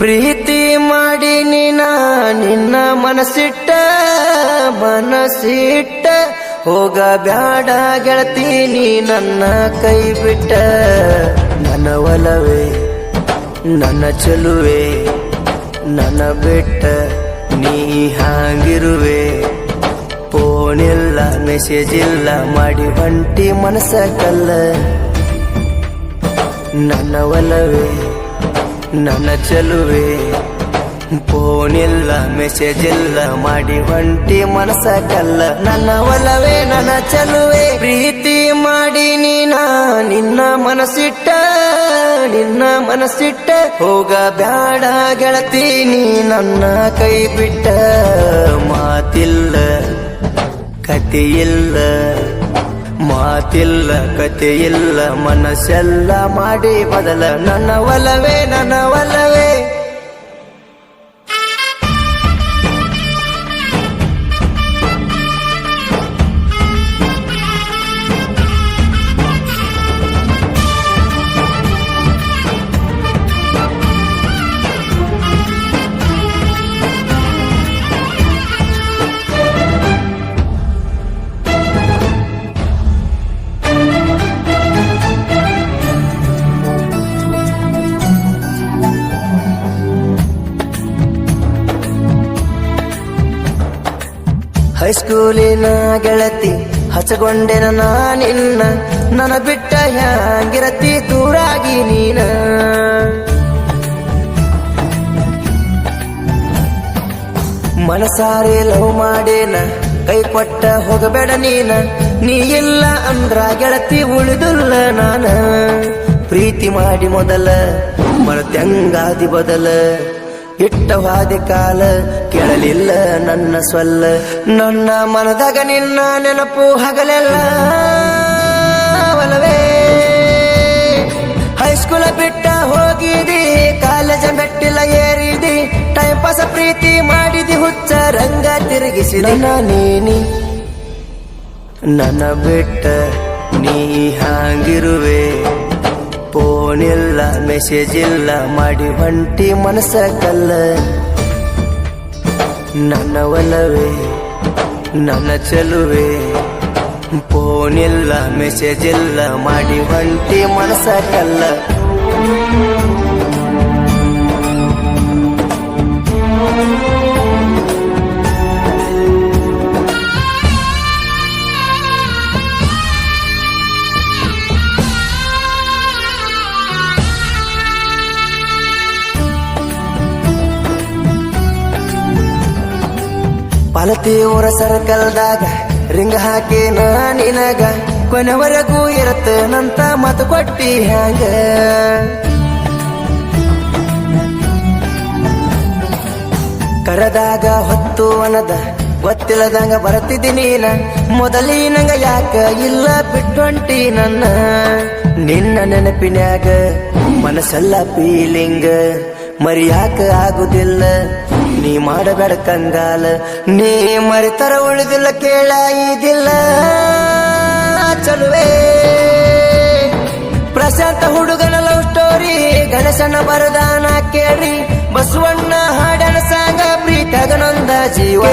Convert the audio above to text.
ಪ್ರೀತಿ ಮಾಡಿ ನಿನ್ನ ಮನಸ್ಸಿಟ್ಟ ಹೋಗ ಬ್ಯಾಡ ಗೆಳತಿ ನೀ ನನ್ನ ಕೈ ಬಿಟ್ಟ. ನನ್ನ ಒಲವೇ ನನ್ನ ಚೆಲುವೆ ನನ್ನ ಬಿಟ್ಟ ನೀ ಹಾಂಗಿರುವೆ. ಫೋನ್ ಇಲ್ಲ ಮೆಸೇಜ್ ಇಲ್ಲ ಮಾಡಿ ಹೊಂಟಿ ಮನಸ ಕಲ್ಲ. ನನ್ನ ಒಲವೇ ನನ್ನ ಚೆಲುವೆ ಫೋನ್ ಇಲ್ಲ ಮೆಸೇಜ್ ಇಲ್ಲ ಮಾಡಿ ಹೊಂಟಿ ಮನಸ ಕಲ್ಲ. ನನ್ನ ಒಲವೇ ನನ್ನ ಚೆಲುವೆ ಪ್ರೀತಿ ಮಾಡಿ ನಿನ್ನ ಮನಸ್ಸಿಟ್ಟ ಹೋಗ ಬ್ಯಾಡ ಗೆಳತಿ ನೀ ನನ್ನ ಕೈ ಬಿಟ್ಟ. ಮಾತಿಲ್ಲ ಕತೆಯಿಲ್ಲ ಮನಸ್ಸೆಲ್ಲ ಮಾಡಿ ಬದಲ. ನನ್ನ ಒಲವೇ ನನ್ನ ಒಲವೇ ಹೈಸ್ಕೂಲಿನ ಗೆಳತಿ ಹಚ್ಚಗೊಂಡೆನ ನಿನ್ನ ನನ್ನ ಬಿಟ್ಟ ಹ್ಯಾಂಗಿರತಿ ದೂರಾಗಿ ನೀನ. ಮನಸಾರೆ ಲವ್ ಮಾಡೇನ ಕೈ ಕೊಟ್ಟ ಹೋಗಬೇಡ ನೀ ಇಲ್ಲ ಅಂದ್ರ ಗೆಳತಿ ಉಳಿದುಲ್ಲ ನಾನ. ಪ್ರೀತಿ ಮಾಡಿ ಮೊದಲ ಮರತ್ಯಂಗಾದಿ ಬದಲ ಇಟ್ಟವಾದಿ ಕಾಲ ಕೇಳಲಿಲ್ಲ ನನ್ನ ಸ್ವಲ್ಲ. ನನ್ನ ಮನದಾಗ ನಿನ್ನ ನೆನಪು ಹಗಲೆಲ್ಲ ಒಲವೇ. ಹೈಸ್ಕೂಲ ಬಿಟ್ಟ ಹೋಗಿದಿ ಕಾಲೇಜ ಮೆಟ್ಟಿಲ ಏರಿದಿ ಟೈಮ್ ಪಾಸ ಪ್ರೀತಿ ಮಾಡಿದಿ ಹುಚ್ಚ ರಂಗ ತಿರುಗಿಸಿದ. ನೀನಿ ನನ್ನ ಬಿಟ್ಟ ನೀ ಹಾಂಗಿರುವೆ. ಫೋನ್ ಇಲ್ಲ ಮೆಸೇಜ್ ಇಲ್ಲ ಮಾಡಿ ಹೊಂಟಿ ಮನಸ ಕಲ್ಲ. ನನ್ನ ಒಲವೇ ನನ್ನ ಚೆಲುವೆ ಫೋನ್ ಇಲ್ಲ ಮೆಸೇಜ್ ಇಲ್ಲ ಮಾಡಿ ಹೊಂಟಿ ಮನಸ ಕಲ್ಲ. ಪಾಲತಿ ಊರ ಸರ್ಕಲ್ದಾಗ ರಿಂಗ್ ಹಾಕಿ ನಿನಗ ಕೊನೆವರೆಗೂ ಇರತ್ತನಂತ ಮತ ಕೊಟ್ಟಿ ಹ್ಯಾಂಗ. ಕರದಾಗ ಹೊತ್ತು ಅನದ ಗೊತ್ತಿಲ್ಲದಂಗ ಬರ್ತಿದ್ದಿ ನೀನ. ಮೊದಲಿನಂಗ ಯಾಕ ಇಲ್ಲ ಬಿಟ್ಟೊಂಟಿ ನನ್ನ. ನಿನ್ನ ನೆನಪಿನ್ಯಾಗ ಮನಸ್ಸೆಲ್ಲ ಫೀಲಿಂಗ್ ಮರಿಯಾಕ ಆಗುದಿಲ್ಲ. ನೀ ಮಾಡಬೇಡ ಕಂಗಾಲ ನೀ ಮರಿತರ ಉಳಿದಿಲ್ಲ ಕೇಳ ಇದಿಲ್ಲ. ಚಲುವೆ ಪ್ರಶಾಂತ ಹುಡುಗನ ಲವ್ ಸ್ಟೋರಿ ಗಣೇಶನ ಬರದಾನ ಕೇಳಿ ಬಸವಣ್ಣ ಹಾಡನ ಸಾಂಗ ಪ್ರೀತಗನೊಂದ ಜೀವ.